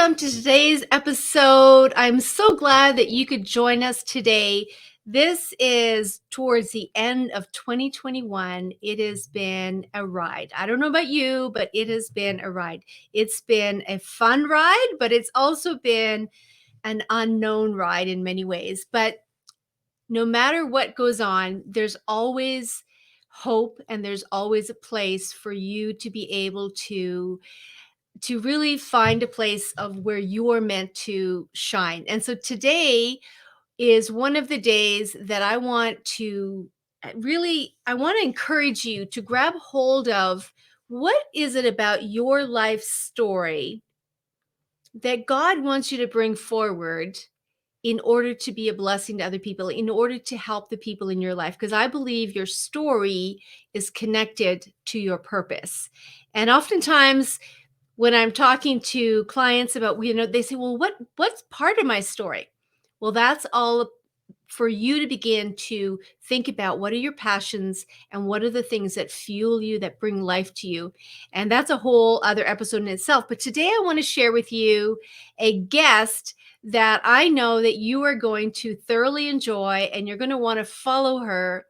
welcome to today's episode. I'm so glad that you could join us today. This is towards the end of 2021. It has been a ride. I don't know about you, but it has been a ride. It's been a fun ride, but it's also been an unknown ride in many ways. But no matter what goes on, there's always hope and there's always a place for you to be able to really find a place of where you're meant to shine. And so today is one of the days that I want to I want to encourage you to grab hold of what is it about your life story that God wants you to bring forward in order to be a blessing to other people, in order to help the people in your life. Because I believe your story is connected to your purpose. And oftentimes, when I'm talking to clients about, they say, well, what's part of my story? Well, that's all for you to begin to think about what are your passions and what are the things that fuel you, that bring life to you. And that's a whole other episode in itself. But today I want to share with you a guest that I know that you are going to thoroughly enjoy, and you're going to want to follow her.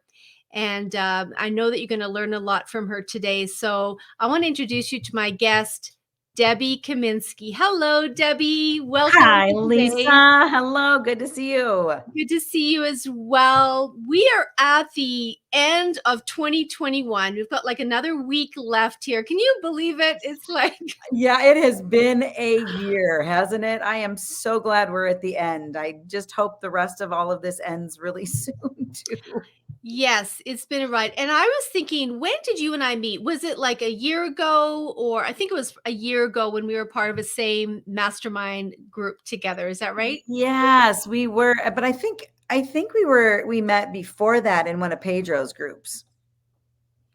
And I know that you're going to learn a lot from her today. So I want to introduce you to my guest, Debbie Kaminski. Hello, Debbie. Welcome Hi, today. Lisa. Hello. Good to see you. Good to see you as well. We are at the end of 2021. We've got like another week left here. Can you believe it? It's like, Yeah, it has been a year, hasn't it? I am so glad we're at the end. I just hope the rest of all of this ends really soon, too. yes, it's been a ride. And I was thinking, when did you and I meet? Was it like a year ago? Or I think it was a year ago when we were part of the same mastermind group together. Is that right? Yes, we were, but I think we met before that in one of Pedro's groups.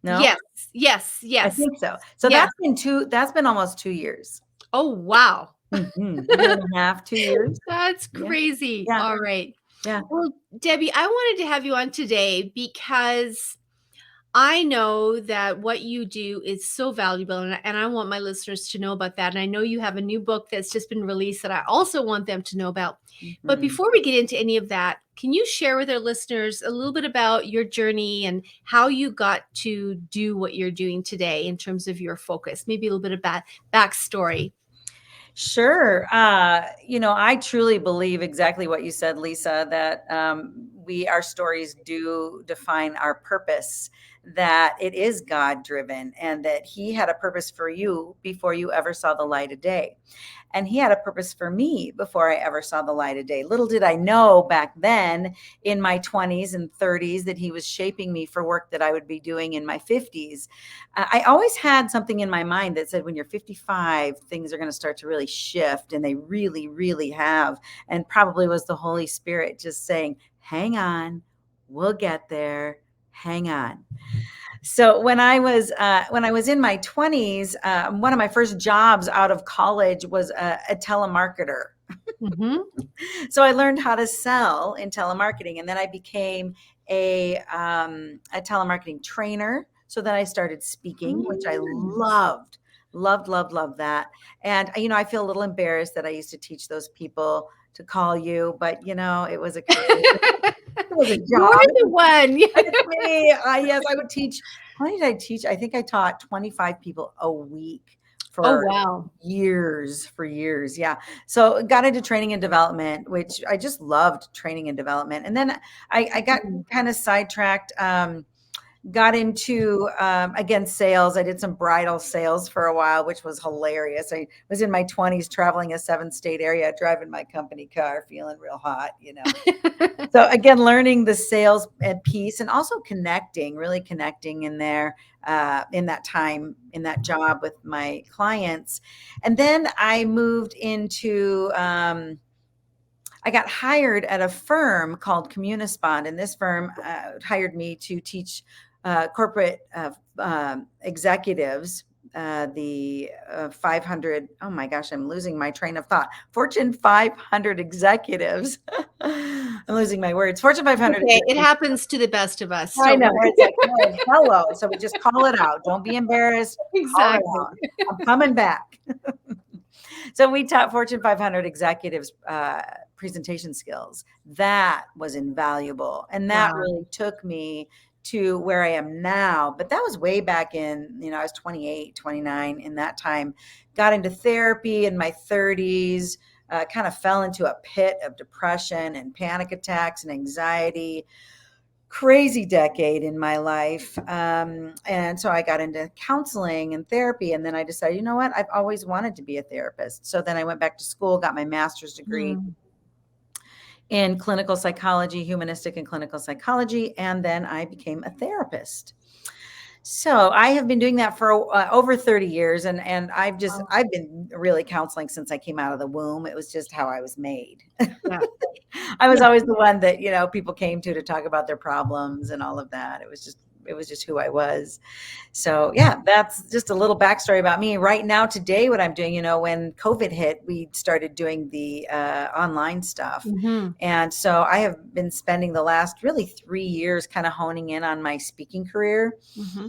No? Yes. I think so. So Yeah. that's been almost 2 years. Oh, wow. Mm-hmm. Year and a half, 2 years. That's crazy. Yeah. All right. Yeah. Well, Debbie, I wanted to have you on today because I know that what you do is so valuable, and I want my listeners to know about that. And I know you have a new book that's just been released that I also want them to know about. But before we get into any of that, can you share with our listeners a little bit about your journey and how you got to do what you're doing today in terms of your focus? Maybe a little bit of backstory. Sure. I truly believe exactly what you said, Lisa, that our stories do define our purpose, that it is God driven, and that He had a purpose for you before you ever saw the light of day. And He had a purpose for me before I ever saw the light of day. Little did I know back then in my 20s and 30s that He was shaping me for work that I would be doing in my 50s. I always had something in my mind that said, when you're 55, things are going to start to really shift. And they really, really have. And probably was the Holy Spirit just saying, hang on, we'll get there. Hang on. So when I was in my 20s, one of my first jobs out of college was a telemarketer. Mm-hmm. So I learned how to sell in telemarketing, and then I became a telemarketing trainer. So then I started speaking, which I loved that. And I feel a little embarrassed that I used to teach those people to call you, but it was a it was a job. You're the one. Yes, I would teach. How many did I teach? I think I taught 25 people a week for years. Yeah. So got into training and development, which I just loved training and development. And then I got kind of sidetracked. Got into, again, sales. I did some bridal sales for a while, which was hilarious. I was in my 20s traveling a 7-state area, driving my company car, feeling real hot, So again, learning the sales piece and also really connecting in there, in that time, in that job with my clients. And then I moved into, I got hired at a firm called Communispond, and this firm hired me to teach corporate executives, the 500, oh my gosh, I'm losing my train of thought. Fortune 500 executives. I'm losing my words. Fortune 500. Okay, it happens to the best of us. I know. It's like, oh, hello. So we just call it out. Don't be embarrassed. Exactly. I'm coming back. So we taught Fortune 500 executives presentation skills. That was invaluable. And that really took me to where I am now. But that was way back in, I was 28, 29 in that time. Got into therapy in my 30s, kind of fell into a pit of depression and panic attacks and anxiety. Crazy decade in my life. And so I got into counseling and therapy. And then I decided, you know what? I've always wanted to be a therapist. So then I went back to school, got my master's degree in clinical psychology, humanistic and clinical psychology. And then I became a therapist. So I have been doing that for over 30 years. And I've been really counseling since I came out of the womb. It was just how I was made. Yeah. I was always the one that, people came to talk about their problems and all of that. It was just who I was. So yeah, that's just a little backstory about me. Right now, today, what I'm doing, when COVID hit, we started doing the online stuff. And so I have been spending the last really 3 years kind of honing in on my speaking career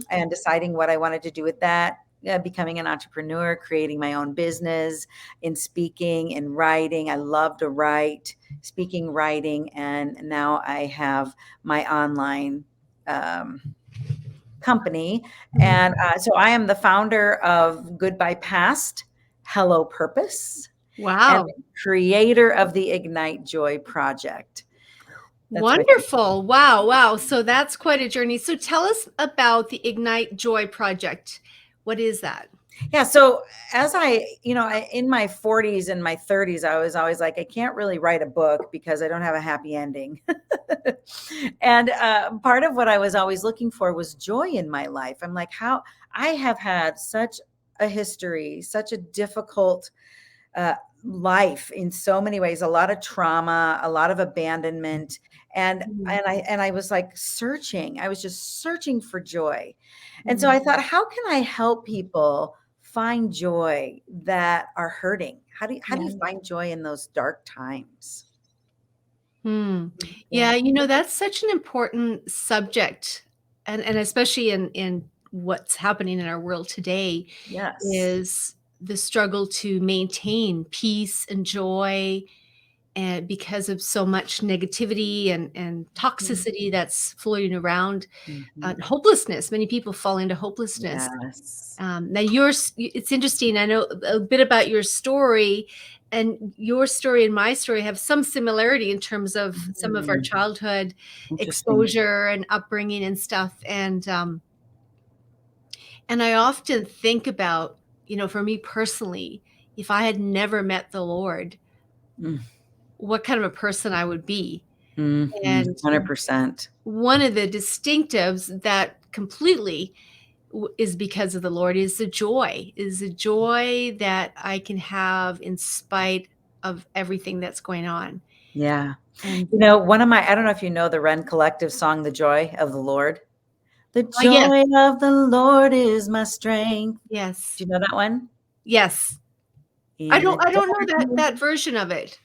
and deciding what I wanted to do with that. Becoming an entrepreneur, creating my own business in speaking and writing. I love to write, speaking, writing, and now I have my online company. And so I am the founder of Goodbye Past, Hello Purpose. Wow. And creator of the Ignite Joy Project. That's wonderful. Wow. So that's quite a journey. So tell us about the Ignite Joy Project. What is that? Yeah. So as in my 40s and my 30s, I was always like, I can't really write a book because I don't have a happy ending. And part of what I was always looking for was joy in my life. I'm like, how I have had such a history, such a difficult life in so many ways, a lot of trauma, a lot of abandonment. And I was like searching. I was just searching for joy. And so I thought, how can I help people find joy that are hurting? How do you find joy in those dark times? Yeah, that's such an important subject. And especially in what's happening in our world today, is the struggle to maintain peace and joy, and because of so much negativity and toxicity that's floating around, hopelessness. Many people fall into hopelessness. Now it's interesting. I know a bit about your story, and your story and my story have some similarity in terms of some of our childhood exposure and upbringing and stuff. And I often think about, for me personally, if I had never met the Lord, what kind of a person I would be. And 100%. One of the distinctives that completely is because of the Lord is the joy that I can have in spite of everything that's going on. Yeah. And I don't know if you know the Wren Collective song, The Joy of the Lord. The joy of the Lord is my strength. Yes. Do you know that one? Yes. I don't know that version of it.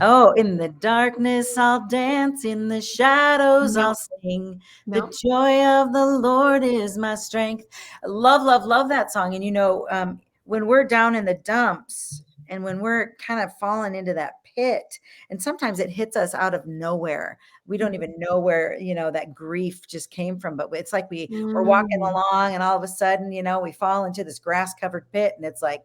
Oh, in the darkness I'll dance, in the shadows I'll sing. The joy of the Lord is my strength. Love that song. And when we're down in the dumps and when we're kind of falling into that pit, and sometimes it hits us out of nowhere. We don't even know where, that grief just came from. But it's like we're walking along and all of a sudden, we fall into this grass-covered pit, and it's like,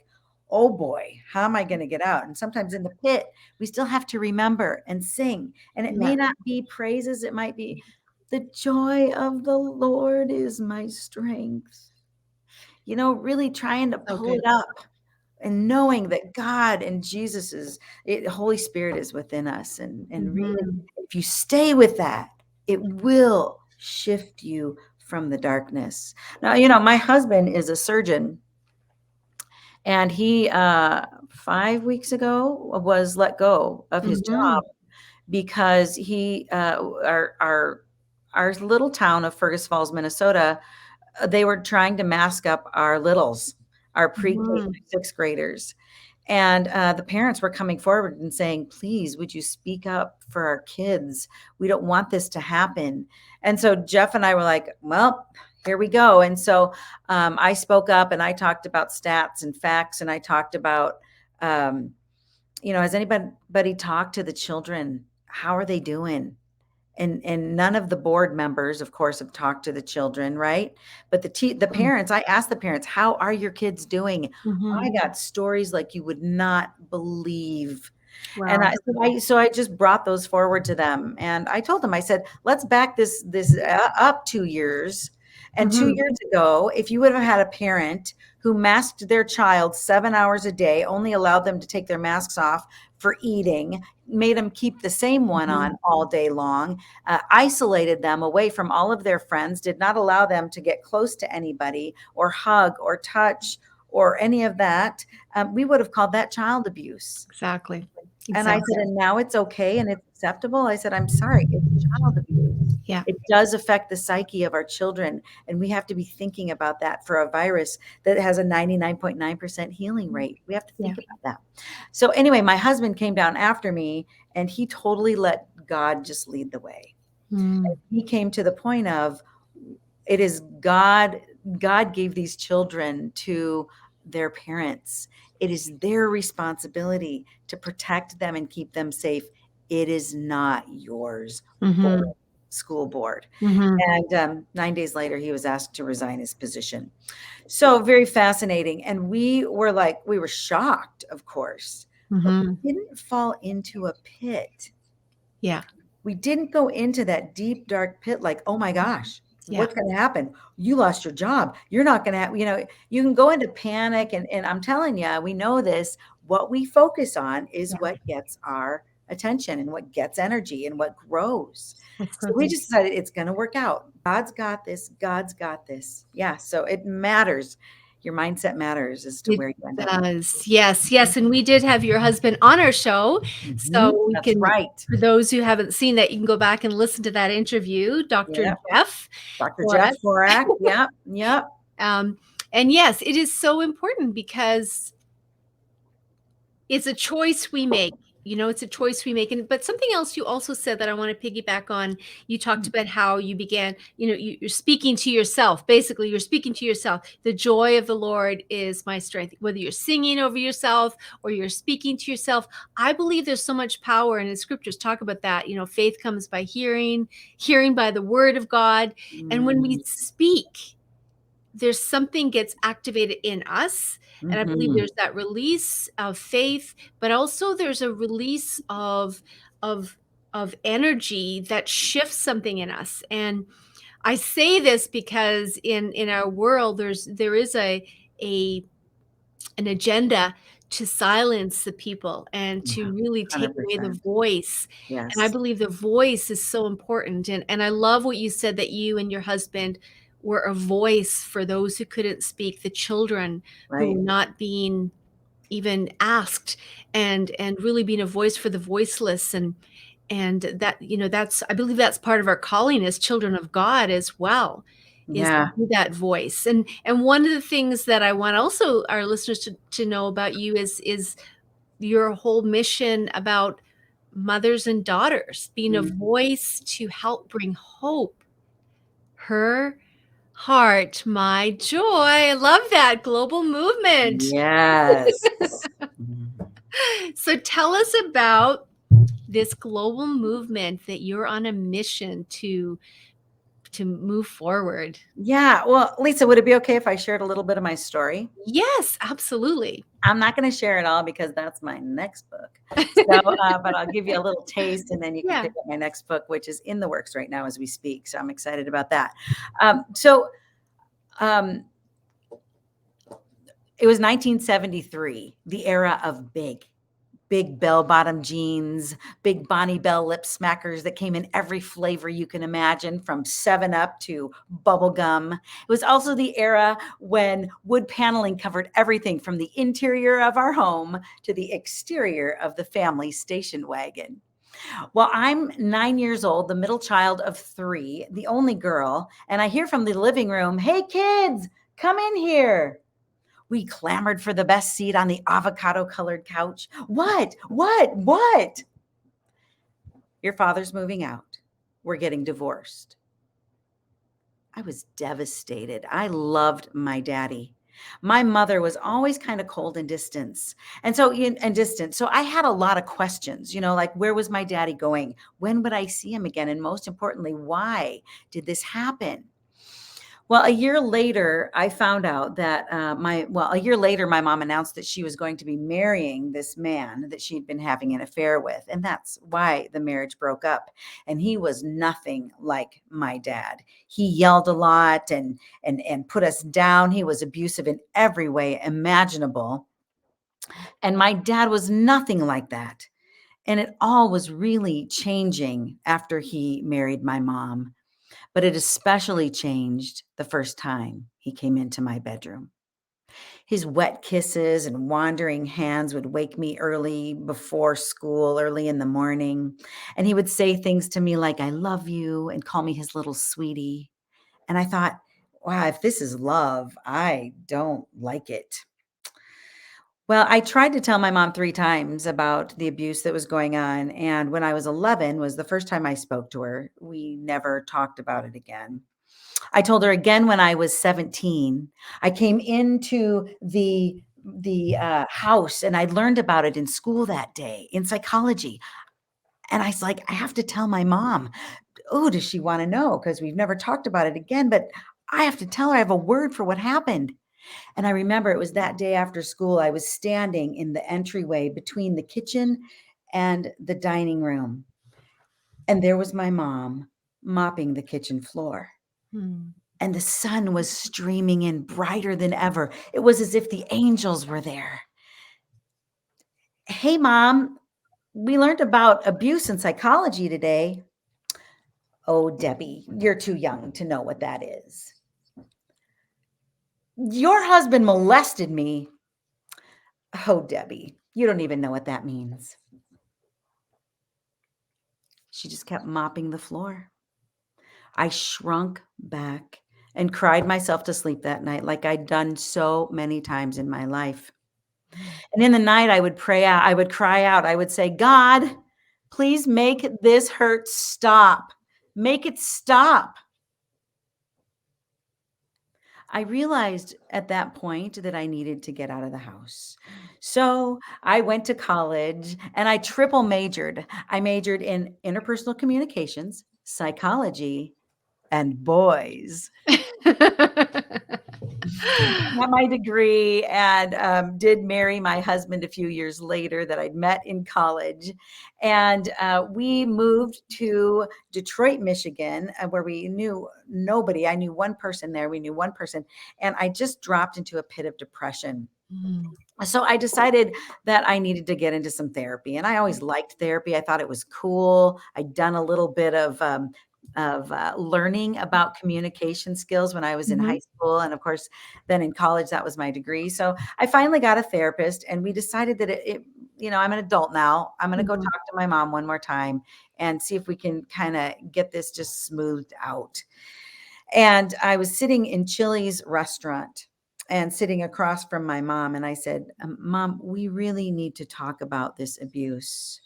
oh boy, how am I going to get out? And sometimes in the pit, we still have to remember and sing. And it may not be praises. It might be, the joy of the Lord is my strength. Really trying to pull it up and knowing that God and Holy Spirit is within us. And really, if you stay with that, it will shift you from the darkness. Now, my husband is a surgeon. And he, 5 weeks ago, was let go of his job because our little town of Fergus Falls, Minnesota, they were trying to mask up our littles, our pre-K 6th graders. And the parents were coming forward and saying, please, would you speak up for our kids? We don't want this to happen. And so Jeff and I were like, well, here we go. And so I spoke up and I talked about stats and facts, and I talked about Has anybody talked to the children? How are they doing? And none of the board members, of course, have talked to the children, right? But the parents, I asked the parents, how are your kids doing? I got stories like you would not believe. And Wow. I just brought those forward to them. And I told them, I said, let's back this up 2 years. And 2 years ago, if you would have had a parent who masked their child 7 hours a day, only allowed them to take their masks off for eating, made them keep the same one on all day long, isolated them away from all of their friends, did not allow them to get close to anybody or hug or touch or any of that, we would have called that child abuse. Exactly. And I said, and now it's okay and it's acceptable. I said, I'm sorry, it's child abuse. Yeah. It does affect the psyche of our children. And we have to be thinking about that for a virus that has a 99.9% healing rate. We have to think about that. So anyway, my husband came down after me and he totally let God just lead the way. He came to the point of, it is God gave these children to their parents. It is their responsibility to protect them and keep them safe. It is not yours, school board. And 9 days later, he was asked to resign his position. So very fascinating. And we were shocked, of course. But we didn't fall into a pit. Yeah. We didn't go into that deep, dark pit like, oh my gosh, what's going to happen? You lost your job. You're not going to have, you can go into panic. And I'm telling you, we know this. What we focus on is what gets our attention and what gets energy and what grows. So we just decided it's going to work out. God's got this. God's got this. Yeah. So it matters. Your mindset matters as to where you end up. Yes. And we did have your husband on our show. So we That's can, right. For those who haven't seen that, you can go back and listen to that interview, Dr. Jeff. Dr. Jeff Forak. Yep. And yes, it is so important because it's a choice we make. It's a choice we make. But something else you also said that I want to piggyback on, you talked about how you began, you're speaking to yourself. Basically, you're speaking to yourself. The joy of the Lord is my strength. Whether you're singing over yourself or you're speaking to yourself, I believe there's so much power, and the scriptures talk about that. Faith comes by hearing by the word of God. And when we speak, there's something gets activated in us. And I believe there's that release of faith, but also there's a release of energy that shifts something in us. And I say this because in our world, there is an agenda to silence the people and to really take away the voice. Yes. And I believe the voice is so important. And I love what you said, that you and your husband were a voice for those who couldn't speak, the children who were not being even asked, and really being a voice for the voiceless. And that, I believe that's part of our calling as children of God as well, is to be that voice. And one of the things that I want also our listeners to know about you is your whole mission about mothers and daughters, being a voice to help bring hope. Her heart, my joy. I love that global movement. Yes. So tell us about this global movement that you're on a mission to move forward. Yeah. Well, Lisa, would it be okay if I shared a little bit of my story? Yes, absolutely. I'm not going to share it all because that's my next book. So, but I'll give you a little taste, and then you can pick up my next book, which is in the works right now as we speak. So I'm excited about that. It was 1973, the era of big bell-bottom jeans, big Bonnie Bell lip smackers that came in every flavor you can imagine, from 7-Up to bubble gum. It was also the era when wood paneling covered everything from the interior of our home to the exterior of the family station wagon. Well, I'm 9 years old, the middle child of 3, the only girl, and I hear from the living room, "Hey kids, come in here." We clamored for the best seat on the avocado-colored couch. What? Your father's moving out. We're getting divorced. I was devastated. I loved my daddy. My mother was always kind of cold and distant. So I had a lot of questions, like where was my daddy going? When would I see him again? And most importantly, why did this happen? Well, a year later, I found out that a year later, my mom announced that she was going to be marrying this man that she'd been having an affair with. And that's why the marriage broke up. And he was nothing like my dad. He yelled a lot and put us down. He was abusive in every way imaginable. And my dad was nothing like that. And it all was really changing after he married my mom. But it especially changed the first time he came into my bedroom. His wet kisses and wandering hands would wake me early before school, early in the morning. And he would say things to me like, I love you, and call me his little sweetie. And I thought, wow, if this is love, I don't like it. Well, I tried to tell my mom 3 times about the abuse that was going on, and when I was 11 was the first time I spoke to her. We never talked about it again. I told her again when I was 17. I came into the house, and I learned about it in school that day in psychology, and I was like, "I have to tell my mom." Oh, does she wanna know? Because we've never talked about it again, but I have to tell her. I have a word for what happened. And I remember it was that day after school, I was standing in the entryway between the kitchen and the dining room. And there was my mom mopping the kitchen floor. Hmm. And the sun was streaming in brighter than ever. It was as if the angels were there. Hey, Mom, we learned about abuse in psychology today. Oh, Debbie, you're too young to know what that is. Your husband molested me. Oh, Debbie, you don't even know what that means. She just kept mopping the floor. I shrunk back and cried myself to sleep that night like I'd done so many times in my life. And in the night, I would pray out. I would cry out. I would say, God, please make this hurt stop. Make it stop. I realized at that point that I needed to get out of the house. So I went to college and I triple majored. I majored in interpersonal communications, psychology, and boys. Got my degree and did marry my husband a few years later that I'd met in college. And we moved to Detroit, Michigan, where we knew nobody. I knew one person there. We knew one person. And I just dropped into a pit of depression. So I decided that I needed to get into some therapy. And I always liked therapy. I thought it was cool. I'd done a little bit of learning about communication skills when I was in high school. And of course, then in college, that was my degree. So I finally got a therapist and we decided that I'm an adult now. I'm going to go talk to my mom one more time and see if we can kind of get this just smoothed out. And I was sitting in Chili's restaurant and sitting across from my mom. And I said, Mom, we really need to talk about this abuse.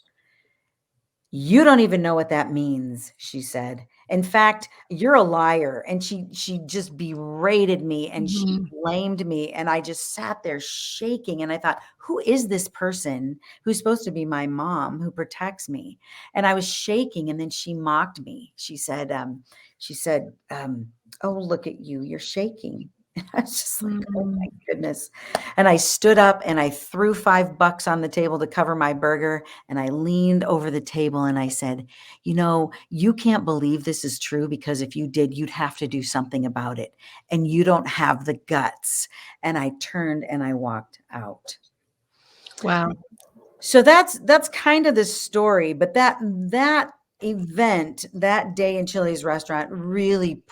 You don't even know what that means, she said. In fact, you're a liar. And she just berated me and she blamed me. And I just sat there shaking. And I thought, who is this person who's supposed to be my mom who protects me? And I was shaking. And then she mocked me. She said, oh, look at you. You're shaking. And I was just like, oh my goodness. And I stood up and I threw $5 on the table to cover my burger. And I leaned over the table and I said, you can't believe this is true because if you did, you'd have to do something about it. And you don't have the guts. And I turned and I walked out. Wow. So that's kind of the story. But that event, that day in Chili's restaurant really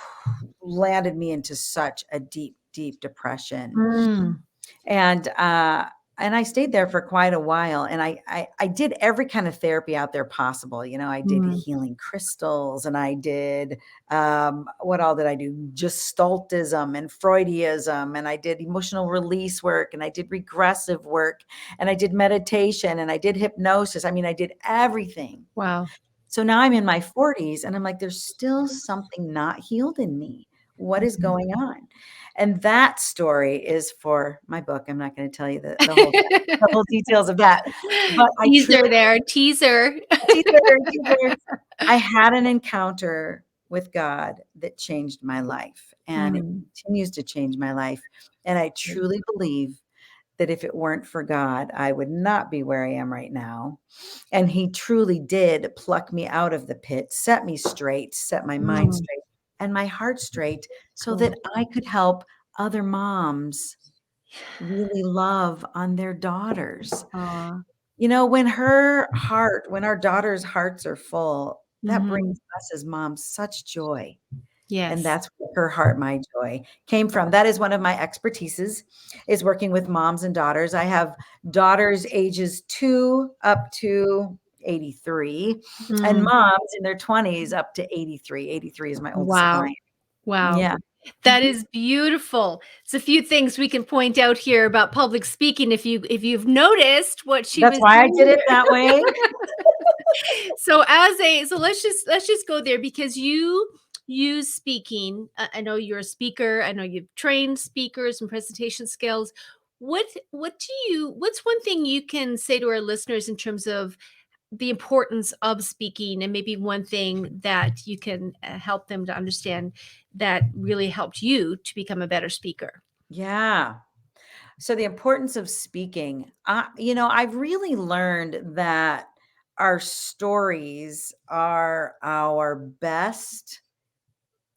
landed me into such a deep, deep depression. And I stayed there for quite a while. And I did every kind of therapy out there possible. I did healing crystals and I did, what all did I do? Gestaltism and Freudianism. And I did emotional release work and I did regressive work and I did meditation and I did hypnosis. I mean, I did everything. Wow. So now I'm in my 40s and I'm like, there's still something not healed in me. What is Mhm. going on? And that story is for my book. I'm not going to tell you the whole details of that, but I Teaser truly there, teaser. teaser. I had an encounter with God that changed my life, and it Mm. continues to change my life. And I truly believe that if it weren't for God, I would not be where I am right now. And he truly did pluck me out of the pit, set me straight, set my mind Mm. straight and my heart straight so Cool. that I could help other moms really love on their daughters. Aw. You know, when our daughter's hearts are full, that Mhm. brings us as moms such joy. And Yes. that's where her heart, my joy came from. That is one of my expertises, is working with moms and daughters. I have daughters ages 2 up to 83 and Mm. moms in their 20s up to 83. 83 is my oldest Wow. client. Wow. Yeah. That Mhm. is beautiful. It's a few things we can point out here about public speaking if you've noticed what she That's was why I doing did it there. that way. So let's just go there because you use speaking. I know you're a speaker. I know you've trained speakers and presentation skills. What's one thing you can say to our listeners in terms of the importance of speaking, and maybe one thing that you can help them to understand that really helped you to become a better speaker? Yeah. So the importance of speaking, I've really learned that our stories are our best,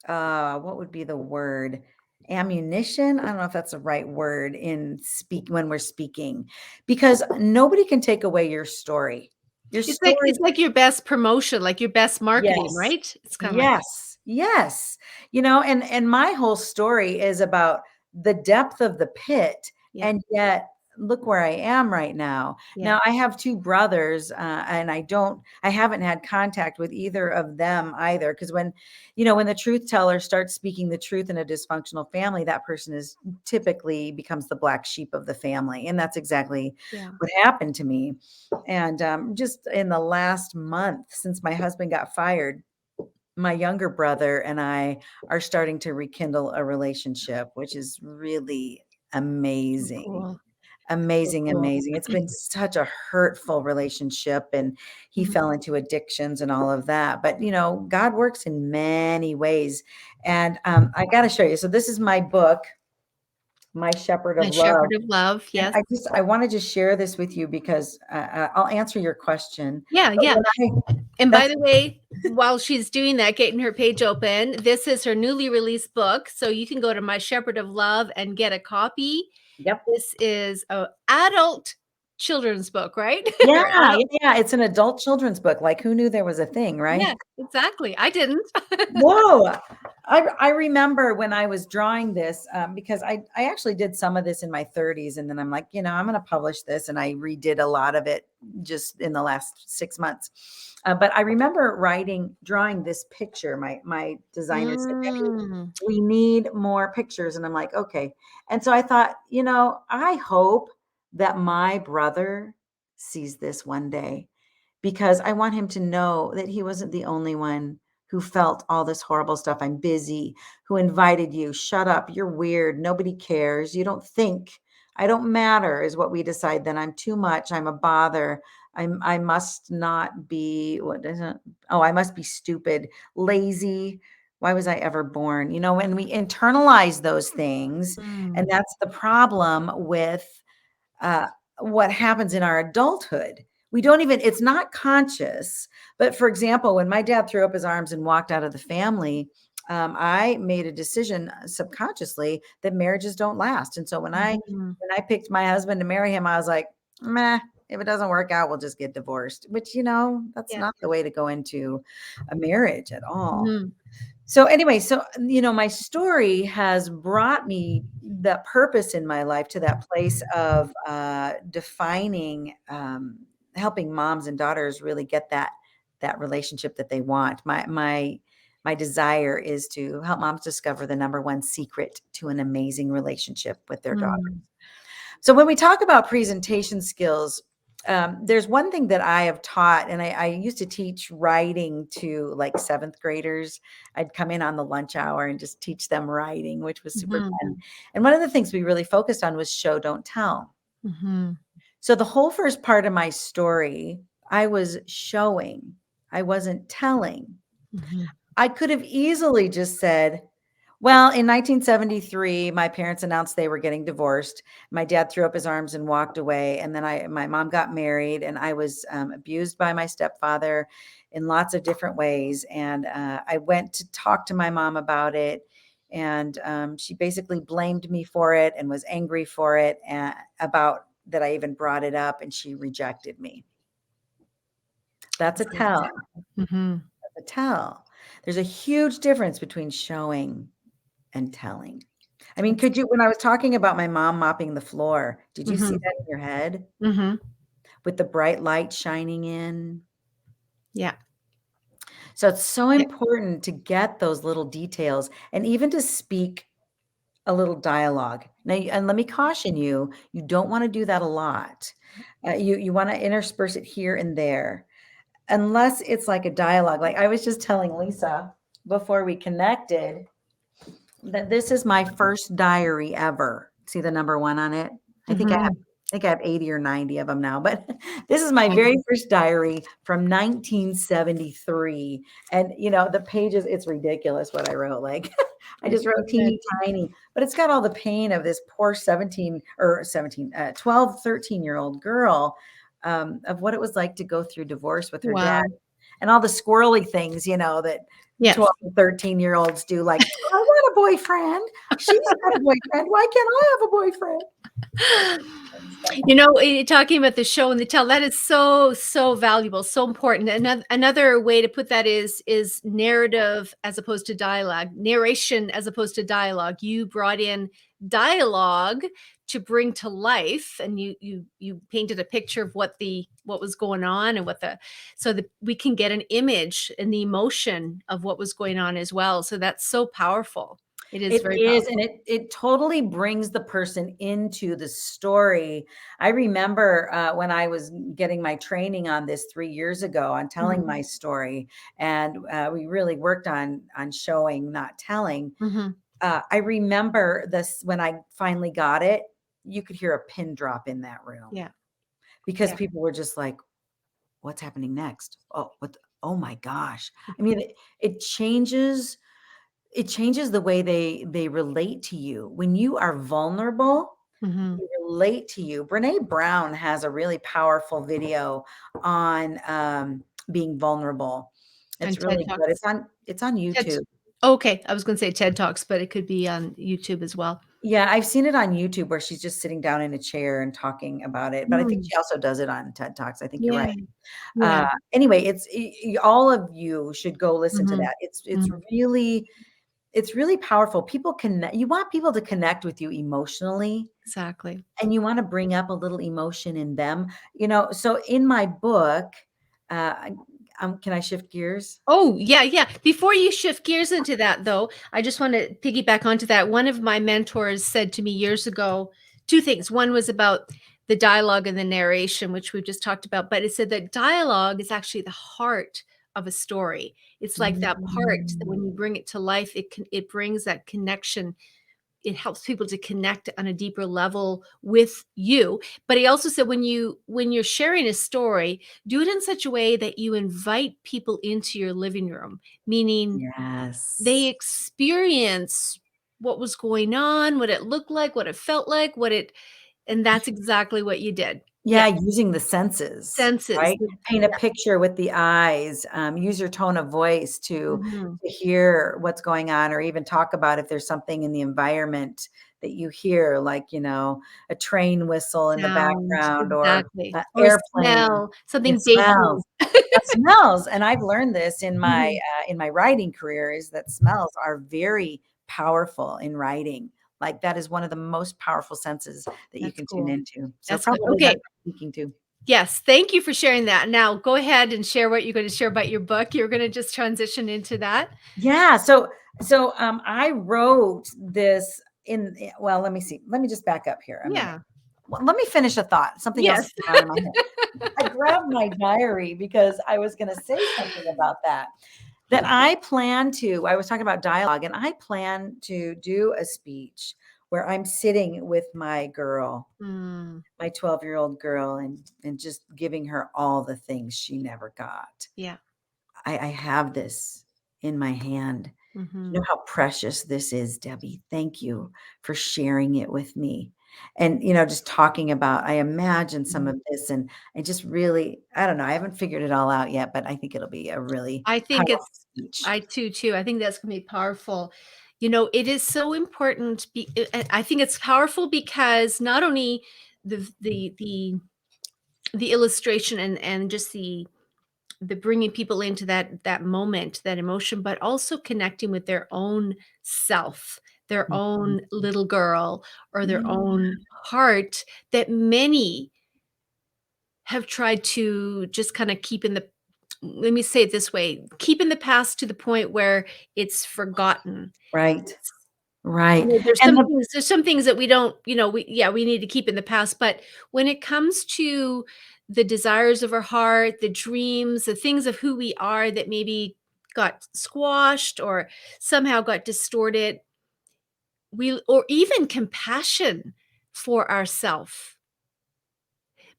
what would be the word? Ammunition? I don't know if that's the right word when we're speaking, because nobody can take away your story. Your story. It's like your best promotion, like your best marketing, Yes. right? It's kind of like Yes. Yes. And my whole story is about the depth of the pit, yeah, and yet look where I am right now. yeah, Now I have 2 brothers, and I haven't had contact with either of them either, because when the truth teller starts speaking the truth in a dysfunctional family, that person is typically becomes the black sheep of the family, and that's exactly yeah. what happened to me. And just in the last month since my husband got fired, my younger brother and I are starting to rekindle a relationship, which is really So amazing. cool. So Amazing, cool. amazing. It's been such a hurtful relationship, and he Mhm. fell into addictions and all of that. But, God works in many ways. And I got to show you. So, this is my book, My Shepherd A of Love. shepherd of love, And yes. I want to just share this with you because I'll answer your question. Yeah, But yeah. And by that's, the way, while she's doing that, getting her page open, this is her newly released book, so you can go to My Shepherd of Love and get a copy. yep. This is a adult children's book, right? Yeah, Or yeah, adult yeah, it's an adult children's book, like, who knew there was a thing, right? yeah, exactly. I didn't. Whoa. I remember when I was drawing this, because I actually did some of this in my 30s, and then I'm like, I'm gonna publish this, and I redid a lot of it just in the last 6 months. But I remember drawing this picture. My designer said, "Debbie, Mm. we need more pictures." And I'm like, "Okay." And so I thought, I hope that my brother sees this one day, because I want him to know that he wasn't the only one who felt all this horrible stuff. I'm busy, who invited you. Shut up. You're weird. Nobody cares. You don't think. I don't matter, is what we decide. Then I'm too much. I'm a bother. I must not be, what is it? Oh, I must be stupid, lazy. Why was I ever born? When we internalize those things, and Mm. that's the problem with uh, what happens in our adulthood. We don't even, it's not conscious. But for example, when my dad threw up his arms and walked out of the family, I made a decision subconsciously that marriages don't last. And so when I Mhm. when I picked my husband to marry him, I was like, meh, if it doesn't work out, we'll just get divorced. Which, that's Yeah. not the way to go into a marriage at all. Mhm. So anyway, my story has brought me the purpose in my life to that place of defining, helping moms and daughters really get that relationship that they want. My desire is to help moms discover the number one secret to an amazing relationship with their daughter. Mm. So when we talk about presentation skills, there's one thing that I have taught, and I used to teach writing to like 7th graders. I'd come in on the lunch hour and just teach them writing, which was super fun. And one of the things we really focused on was show, don't tell. So the whole first part of my story, I was showing, I wasn't telling. I could have easily just said, well, in 1973, my parents announced they were getting divorced. My dad threw up his arms and walked away. And then my mom got married, and I was abused by my stepfather in lots of different ways. And I went to talk to my mom about it. And she basically blamed me for it and was angry for it, about that I even brought it up, and she rejected me. That's a tell. That's a tell. There's a huge difference between showing and telling. I mean, could you, when I was talking about my mom mopping the floor, did you see that in your head? With the bright light shining in? Yeah. So it's so important to get those little details, and even to speak a little dialogue. Now, and let me caution you, you don't want to do that a lot. You want to intersperse it here and there, unless it's like a dialogue. Like I was just telling Lisa before we connected, that this is my first diary ever. See the number 1 on it? I think I have 80 or 90 of them now, but this is my very first diary from 1973. And the pages, it's ridiculous what I wrote. Like I just wrote teeny tiny, but it's got all the pain of this poor 12, 13-year-old girl, of what it was like to go through divorce with her dad, and all the squirrely things, that 12 and 13-year-olds do, like, I want a boyfriend. She's got a boyfriend. Why can't I have a boyfriend? Talking about the show and the tell, that is so, so valuable, so important. Another way to put that is narrative as opposed to dialogue, narration as opposed to dialogue. You brought in dialogue to bring to life, and you painted a picture of what was going on, and so that we can get an image and the emotion of what was going on as well. So that's so powerful. It is very powerful. And it totally brings the person into the story. I remember when I was getting my training on this 3 years ago, on telling my story, and we really worked on showing, not telling. I remember this, when I finally got it, you could hear a pin drop in that room. Yeah. Because people were just like, what's happening next? Oh my gosh. I mean, it changes the way they relate to you. When you are vulnerable, they relate to you. Brene Brown has a really powerful video on being vulnerable. It's really good. It's on YouTube. Okay. I was going to say TED Talks, but it could be on YouTube as well. Yeah, I've seen it on YouTube, where she's just sitting down in a chair and talking about it. But I think she also does it on TED Talks. I think you're right. Anyway, all of you should go listen to that. It's really powerful. You want people to connect with you emotionally. Exactly. And you want to bring up a little emotion in them. So in my book, can I shift gears? Oh, yeah. Before you shift gears into that, though, I just want to piggyback onto that. One of my mentors said to me years ago, 2 things. One was about the dialogue and the narration, which we've just talked about, but it said that dialogue is actually the heart of a story. It's like that part that when you bring it to life, it brings that connection. It helps people to connect on a deeper level with you. But he also said when you're sharing a story, do it in such a way that you invite people into your living room, meaning they experience what was going on, what it looked like, what it felt like, and that's exactly what you did. Yeah, using the senses, right? Paint a picture with the eyes, use your tone of voice to hear what's going on, or even talk about if there's something in the environment that you hear, like, a train whistle in the background, or an airplane. Something baking. Smells. And I've learned this in my writing career, is that smells are very powerful in writing. Like, that is one of the most powerful senses that you can tune into. So probably speaking to. Yes. Thank you for sharing that. Now go ahead and share what you're going to share about your book. You're going to just transition into that. Yeah. So I wrote this well, let me see. Let me just back up here a minute. well, let me finish a thought. Something else Yes. is going on in my head. I grabbed my diary because I was going to say something about that. I was talking about dialogue, and I plan to do a speech where I'm sitting with my girl, my 12-year-old girl, and just giving her all the things she never got. Yeah. I have this in my hand. You Mm-hmm. know how precious this is, Debbie. Thank you for sharing it with me. And, just talking about, I imagine some of this, and I just really, I don't know, I haven't figured it all out yet, but I think it'll be a really I think powerful it's speech. I too. I think that's gonna be powerful. It is so important. I think it's powerful because not only the illustration and just the bringing people into that moment, that emotion, but also connecting with their own self, their Mhm. own little girl, or their Yeah, own heart that many have tried to just kind of keep in the let me say it this way, keep in the past to the point where it's forgotten. right, right. There's And some the things there's some things that we don't, we need to keep in the past, but when it comes to the desires of our heart, the dreams, the things of who we are that maybe got squashed or somehow got distorted, we or even compassion for ourself.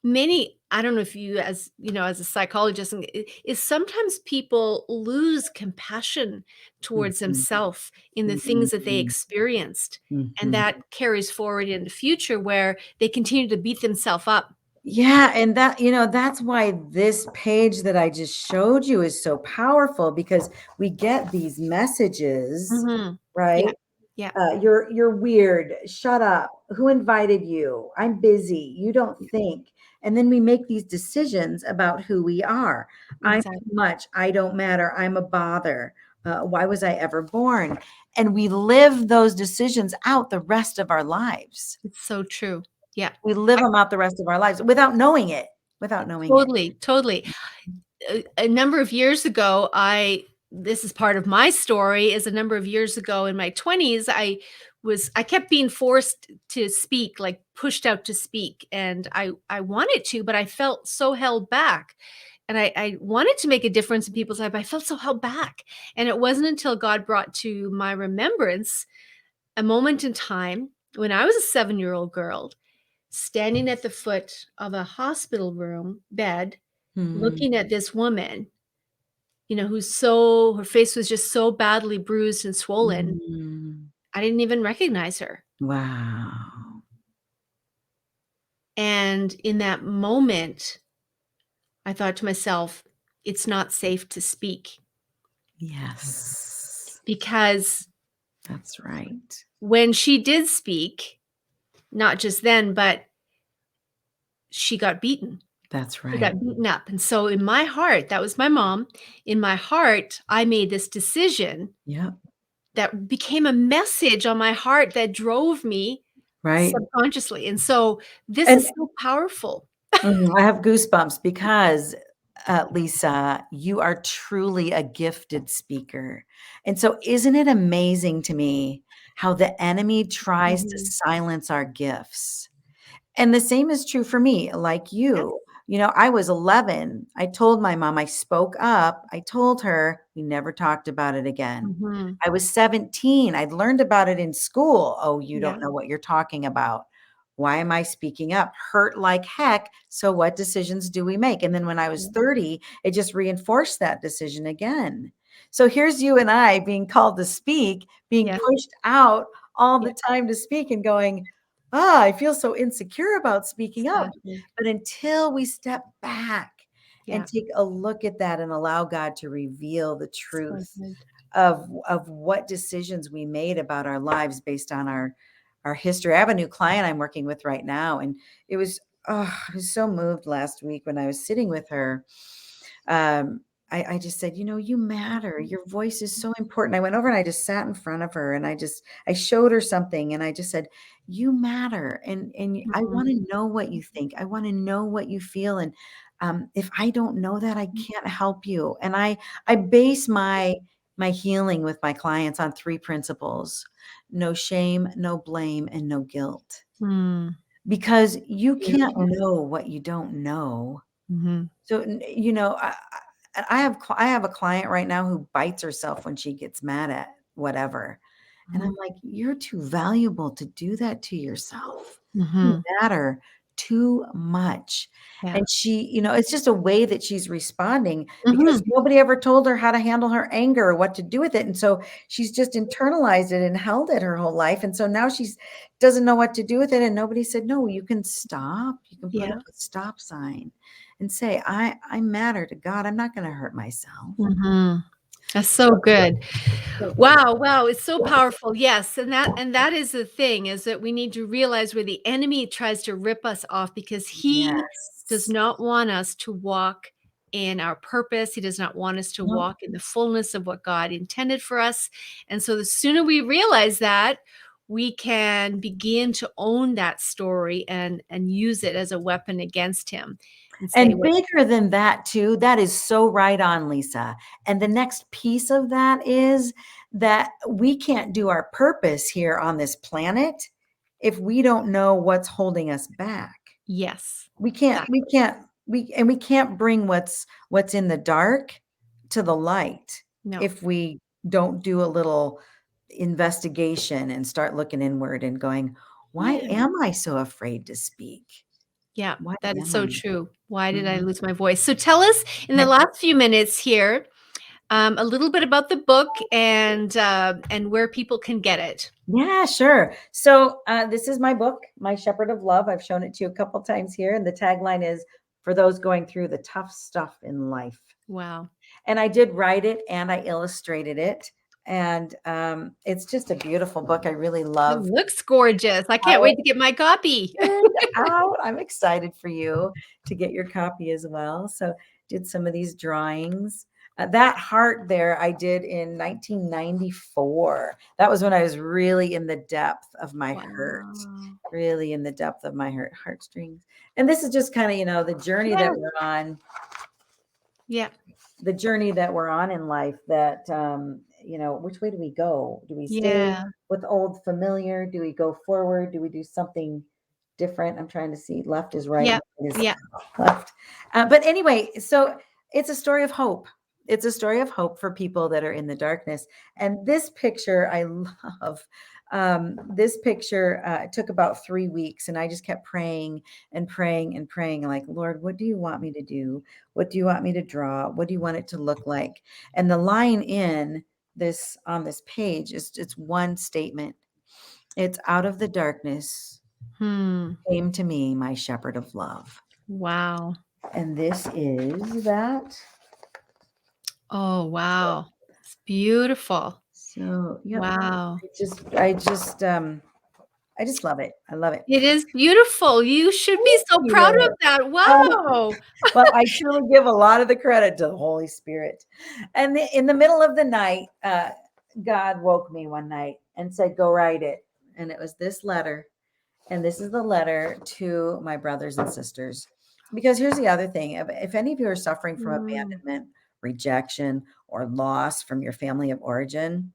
Many I don't know if you as, as a psychologist is sometimes people lose compassion towards Mhm, themselves in the things that they mhm, experienced, and mhm. that carries forward in the future where they continue to beat themselves up. Yeah, and that's why this page that I just showed you is so powerful, because we get these messages, Mhm. Yeah. right? Yeah. You're weird. Shut up. Who invited you? I'm busy. You don't think. And then we make these decisions about who we are. I'm too Exactly. much. I don't matter. I'm a bother. Why was I ever born? And we live those decisions out the rest of our lives. It's so true. Yeah. We live I them out the rest of our lives without knowing it. Without knowing it. totally, totally. A number of years ago, I this is part of my story, is a number of years ago in my 20s, I kept being forced to speak, like pushed out to speak, and I wanted to, but I felt so held back. And I wanted to make a difference in people's life, but I felt so held back. And it wasn't until God brought to my remembrance a moment in time when I was a 7-year-old girl standing at the foot of a hospital room bed, Hmm. looking at this woman, who's so her face was just so badly bruised and swollen. Mm. I didn't even recognize her. Wow. And in that moment, I thought to myself, it's not safe to speak Yes. because That's right. when she did speak, not just then, but she got beaten. That's She right. got beaten up. And so in my heart, that was my mom. In my heart, I made this decision Yep. that became a message on my heart that drove me Right. subconsciously. And so this And is so powerful. I have goosebumps because, Lisa, you are truly a gifted speaker. And so, isn't it amazing to me how the enemy tries to Mhm. silence our gifts? And the same is true for me, like Yes. you. I was 11. I told my mom, I spoke up. I told her we never talked about it again. Mhm. I was 17. I'd learned about it in school. Oh, you Yeah. don't know what you're talking about. Why am I speaking up? Hurt like heck. So, what decisions do we make? And then when I was Yeah. 30, it just reinforced that decision again. So, here's you and I being called to speak, being Yeah. pushed out all Yeah. the time to speak and going, ah, I feel so insecure about speaking up. Exactly. But until we step back and Yeah. take a look at that and allow God to reveal the So truth good. of what decisions we made about our lives based on our history. I have a new client I'm working with right now, and it was I was so moved last week when I was sitting with her. I just said, you matter. Your voice is so important. I went over and I just sat in front of her, and I showed her something, and I just said, you matter, and I Mhm. want to know what you think. I want to know what you feel, and if I don't know that, I can't help you. And I base my healing with my clients on three principles: no shame, no blame, and no guilt. Mm. because you can't Beautiful. know what you don't know. Mhm. So, you know, I have a client right now who bites herself when she gets mad at whatever. And I'm Mhm. like, "You're too valuable to do that to yourself. You Mhm. matter too much." Yeah. And she, you know, it's just a way that she's responding because Mhm. nobody ever told her how to handle her anger or what to do with it. And so she's just internalized it and held it her whole life. And so now she's doesn't know what to do with it. And nobody said, "No, you can stop. You can put Yeah. up a stop sign and say, I matter to God. I'm not going to hurt myself." Mhm. That's so So, good. so good. Wow, wow, it's so powerful. Yes, and that is the thing is that we need to realize where the enemy tries to rip us off because he does Yes. not want us to walk in our purpose. He does not want us to No. walk in the fullness of what God intended for us. And so the sooner we realize that, we can begin to own that story and use it as a weapon against him and say And what bigger than that too, that is so right on, Lisa. And the next piece of that is that we can't do our purpose here on this planet if we don't know what's holding us back. yes. We can't That we can't we can't bring what's in the dark to the light no. if we don't do a little investigation and start looking inward and going, "Why Yeah. am I so afraid to speak? Yeah, Why that is am so I?" true. Why did I Mhm. lose my voice? So tell us in the last few minutes here, a little bit about the book and where people can get it. Yeah, sure. So this is my book, My Shepherd of Love. I've shown it to you a couple times here, and the tagline is "For those going through the tough stuff in life." Wow. And I did write it and I illustrated it, and it's just a beautiful book. I really It love looks gorgeous. I can't how wait to get my copy. it turned out. I'm excited for you to get your copy as well. So did some of these drawings. That heart there I did in 1994. That was when I was really in the depth of my hurt, Wow. really in the depth of my heartstrings. And this is just kind of, you know, the journey Yeah, that we're on, yeah, the journey that we're on in life that, you know, which way do we go? Do we stay yeah, with old familiar? Do we go forward? Do we do something different? I'm trying to see left is right, yeah, right is yeah. left. But anyway, so it's a story of hope. It's a story of hope for people that are in the darkness. And this picture I love. This picture took about 3 weeks, and I just kept praying and praying and praying, like, Lord, what do you want me to do? What do you want me to draw? What do you want it to look like? And the line in this on this page is it's one statement. It's out of the darkness Hmm. came to me my shepherd of love. Wow. And this is that. Oh, wow. It's beautiful. So, yep. Wow. I just love it. I love it. It is beautiful. You should be Thank so proud of you. that. Oh, Wow. well, I truly give a lot of the credit to the Holy Spirit. And in the middle of the night, God woke me one night and said, "Go write it." And it was this letter. And this is the letter to my brothers and sisters. Because here's the other thing, if any of you are suffering from Mm, abandonment, rejection, or loss from your family of origin,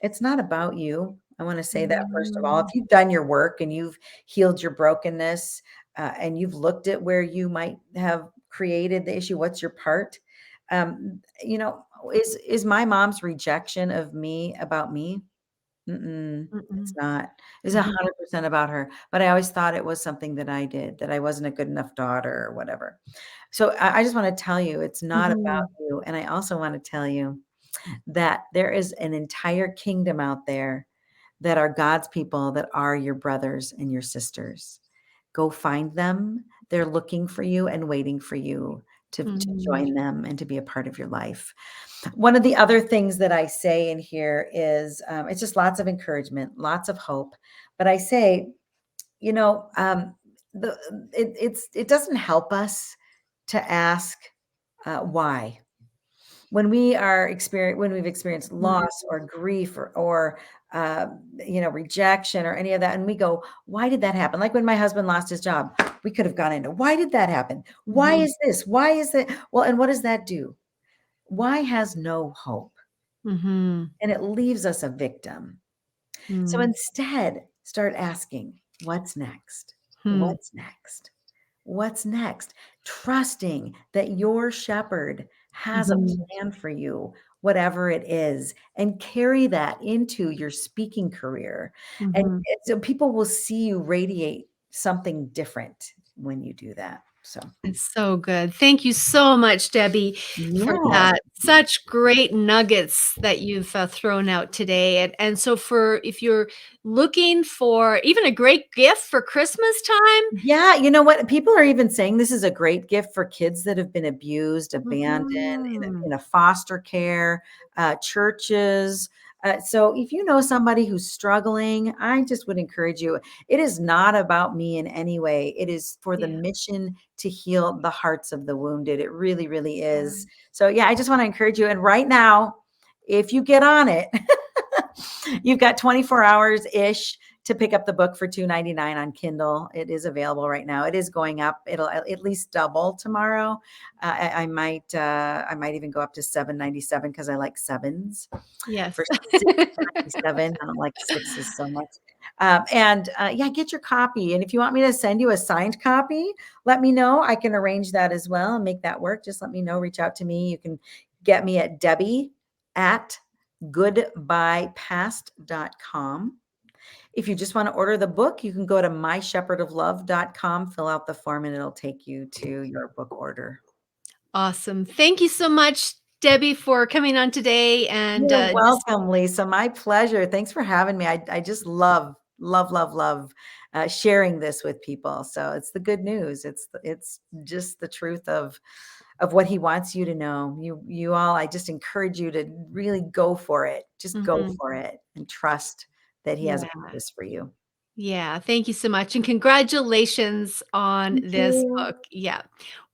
it's not about you. I want to say that first of all. If mm, you've done your work and you've healed your brokenness, and you've looked at where you might have created the issue, what's your part? You know, is my mom's rejection of me about me? Mm-mm, it's mm-mm, not. It's mhm, 100% about her. But I always thought it was something that I did, that I wasn't a good enough daughter or whatever. So I just want to tell you, it's not about mhm, you. And I also want to tell you that there is an entire kingdom out there that are God's people that are your brothers and your sisters. Go find them. They're looking for you and waiting for you to mhm, join them and to be a part of your life. One of the other things that I say in here is it's just lots of encouragement, lots of hope. But I say, you know, the it doesn't help us to ask why when we've experienced mhm, loss or grief or you know, rejection or any of that, and we go, why did that happen? Like when my husband lost his job, we could have gone into, why did that happen? Why mhm, is this? Why is that? Well, and what does that do? Why has no hope? mhm, And it leaves us a victim. So mm. instead, start asking, what's next? What's next? What's next? Trusting that your shepherd has a Mhm. plan for you, whatever it is, and carry that into your speaking career. And Mhm. so people will see you radiate something different when you do that. So, It's so good. Thank you so much, Debbie, for yes. that. Such great nuggets that you've thrown out today. And so for if you're looking for even a great gift for Christmas time. Yeah, you know what? People are even saying this is a great gift for kids that have been abused, abandoned, Mhm. in a foster care, churches. So if you know somebody who's struggling, I just would encourage you. It is not about me in any way. It is for the Yeah. mission to heal the hearts of the wounded. It really, really Yeah. is. So yeah, I just want to encourage you. And right now, if you get on it, you've got 24 hours ish to pick up the book for $2.99 on Kindle. It is available right now. It is going up. It'll at least double tomorrow. I might even go up to $7.97 because I like sevens. Yes. For $6.97, I don't like sixes so much. Yeah, get your copy. And if you want me to send you a signed copy, let me know. I can arrange that as well and make that work. Just let me know. Reach out to me. You can get me at Debbie at goodbyepast.com. If you just want to order the book, you can go to myshepherdoflove.com, fill out the form, and it'll take you to your book order. Awesome. Thank you so much, Debbie, for coming on today and You're just welcome, Lisa. My pleasure. Thanks for having me. I just love sharing this with people. So it's the good news. It's just the truth of what he wants you to know. You all, I just encourage you to really go for it. Just go Mhm. for it and trust that he has a Yeah. purpose for you. Yeah, thank you so much, and congratulations on Thank this you. book. Yeah.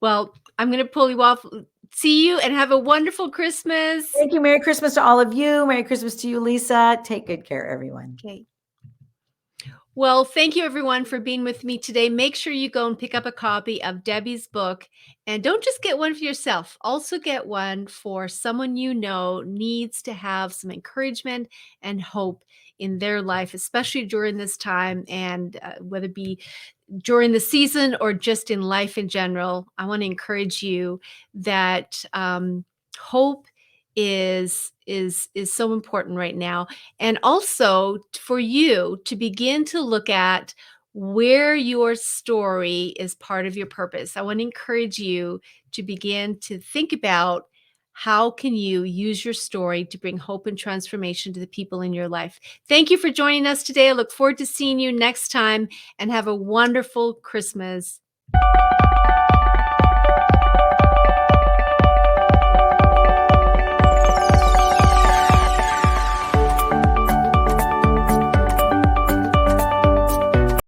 Well, I'm gonna pull you off. See you and have a wonderful Christmas. Thank you. Merry Christmas to all of you. Merry Christmas to you, Lisa. Take good care, everyone. Okay. Well, thank you everyone for being with me today. Make sure you go and pick up a copy of Debbie's book, and don't just get one for yourself. Also get one for someone you know needs to have some encouragement and hope in their life, especially during this time, and whether it be during the season or just in life in general. I want to encourage you that hope is so important right now, and also for you to begin to look at where your story is part of your purpose. I want to encourage you to begin to think about how can you use your story to bring hope and transformation to the people in your life. Thank you for joining us today. I look forward to seeing you next time, and have a wonderful Christmas.